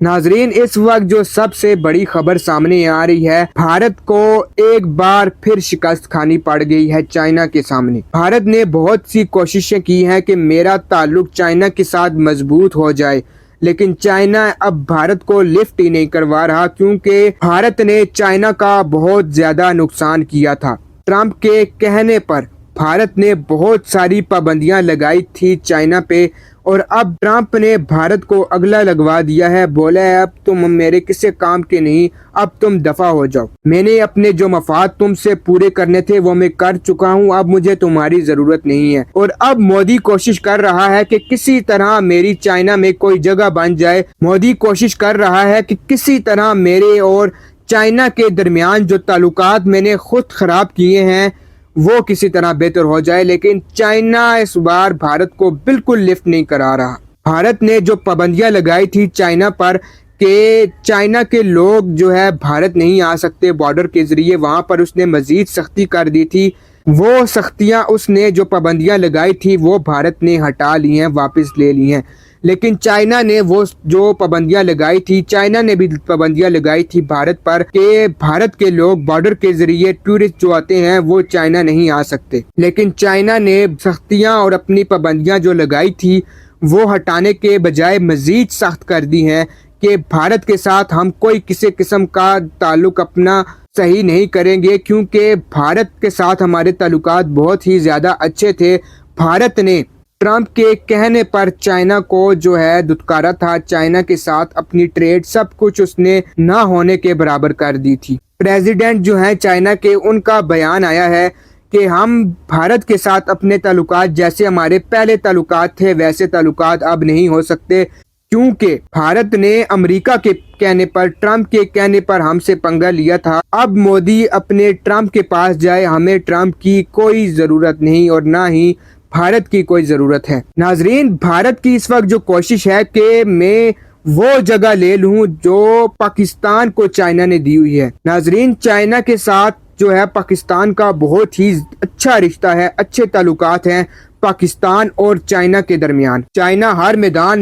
नाजरीन, इस वक्त जो सबसे बड़ी खबर सामने आ रही है, भारत को एक बार फिर शिकस्त खानी पड़ गई है चाइना के सामने। भारत ने बहुत सी कोशिशें की हैं कि मेरा ताल्लुक चाइना के साथ मजबूत हो जाए, लेकिन चाइना अब भारत को लिफ्ट ही नहीं करवा रहा, क्योंकि भारत ने चाइना का बहुत ज्यादा नुकसान किया था। ट्रंप के कहने पर भारत ने बहुत सारी पाबंदियां लगाई थी चाइना पे, और अब ट्रंप ने भारत को अगला लगवा दिया है। बोला है, अब तुम मेरे किसी काम के नहीं, अब तुम दफा हो जाओ। मैंने अपने जो मफाद तुमसे पूरे करने थे वो मैं कर चुका हूँ, अब मुझे तुम्हारी जरूरत नहीं है। और अब मोदी कोशिश कर रहा है कि किसी तरह मेरी चाइना में कोई जगह बन जाए। मोदी कोशिश कर रहा है कि किसी तरह मेरे और चाइना के दरमियान जो ताल्लुकात मैंने खुद खराब किए हैं वो किसी तरह बेहतर हो जाए, लेकिन चाइना इस बार भारत को बिल्कुल लिफ्ट नहीं करा रहा। भारत ने जो पाबंदियां लगाई थी चाइना पर कि चाइना के लोग जो है भारत नहीं आ सकते बॉर्डर के जरिए, वहां पर उसने मजीद सख्ती कर दी थी। वो सख्तियां, उसने जो पाबंदियां लगाई थी वो भारत ने हटा ली हैं, वापस ले ली हैं। लेकिन चाइना ने वो जो पाबंदियां लगाई थी, चाइना ने भी पाबंदियां लगाई थी भारत पर कि भारत के लोग बॉर्डर के जरिए टूरिस्ट जो आते हैं वो चाइना नहीं आ सकते। लेकिन चाइना ने सख्तियां और अपनी पाबंदियां जो लगाई थी वो हटाने के बजाय मजीद सख्त कर दी हैं कि भारत के साथ हम कोई किसी किस्म का ताल्लुक अपना सही नहीं करेंगे, क्योंकि भारत के साथ हमारे ताल्लुकात बहुत ही ज्यादा अच्छे थे। भारत ने ट्रंप के कहने पर चाइना को जो है दुत्कारा था, चाइना के साथ अपनी ट्रेड सब कुछ उसने ना होने के बराबर कर दी थी। प्रेसिडेंट जो है चाइना के, उनका बयान आया है कि हम भारत के साथ अपने ताल्लुकात जैसे हमारे पहले ताल्लुकात थे वैसे ताल्लुकात अब नहीं हो सकते, क्योंकि भारत ने अमेरिका के कहने पर, ट्रंप के कहने पर हमसे पंगा लिया था। अब मोदी अपने ट्रंप के पास जाए, हमें ट्रंप की कोई जरूरत नहीं और ना ही भारत की कोई जरूरत है। नाजरीन, भारत की इस वक्त जो कोशिश है कि मैं वो जगह ले लूं जो पाकिस्तान को चाइना ने दी हुई है। नाजरीन, चाइना के साथ जो है पाकिस्तान का बहुत ही अच्छा रिश्ता है, अच्छे ताल्लुकात हैं पाकिस्तान और चाइना के दरमियान। चाइना हर मैदान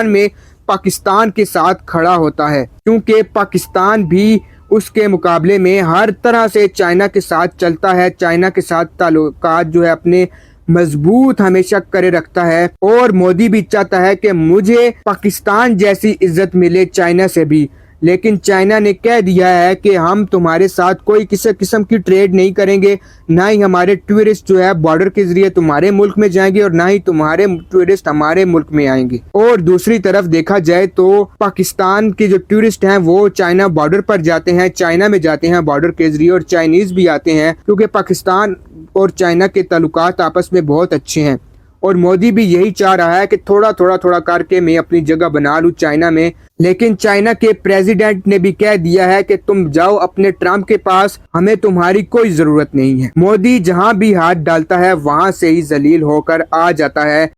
में पाकिस्तान के साथ खड़ा होता है, क्योंकि पाकिस्तान भी उसके मुकाबले में हर तरह से चाइना के साथ चलता है। चाइना के साथ ताल्लुकात जो है अपने मजबूत हमेशा करे रखता है, और मोदी भी चाहता है कि मुझे पाकिस्तान जैसी इज्जत मिले चाइना से भी। लेकिन चाइना ने कह दिया है कि हम तुम्हारे साथ कोई किसी किस्म की ट्रेड नहीं करेंगे, ना ही हमारे टूरिस्ट जो है बॉर्डर के जरिए तुम्हारे मुल्क में जाएंगे और ना ही तुम्हारे टूरिस्ट हमारे मुल्क में आएंगे। और दूसरी तरफ देखा जाए तो पाकिस्तान के जो टूरिस्ट हैं वो चाइना बॉर्डर पर जाते हैं, चाइना में जाते हैं बॉर्डर के जरिए, और चाइनीज भी आते हैं, क्योंकि पाकिस्तान और चाइना के ताल्लुकात आपस में बहुत अच्छे हैं। और मोदी भी यही चाह रहा है कि थोड़ा थोड़ा करके मैं अपनी जगह बना लूं चाइना में। लेकिन चाइना के प्रेसिडेंट ने भी कह दिया है कि तुम जाओ अपने ट्रंप के पास, हमें तुम्हारी कोई जरूरत नहीं है। मोदी जहां भी हाथ डालता है वहां से ही जलील होकर आ जाता है।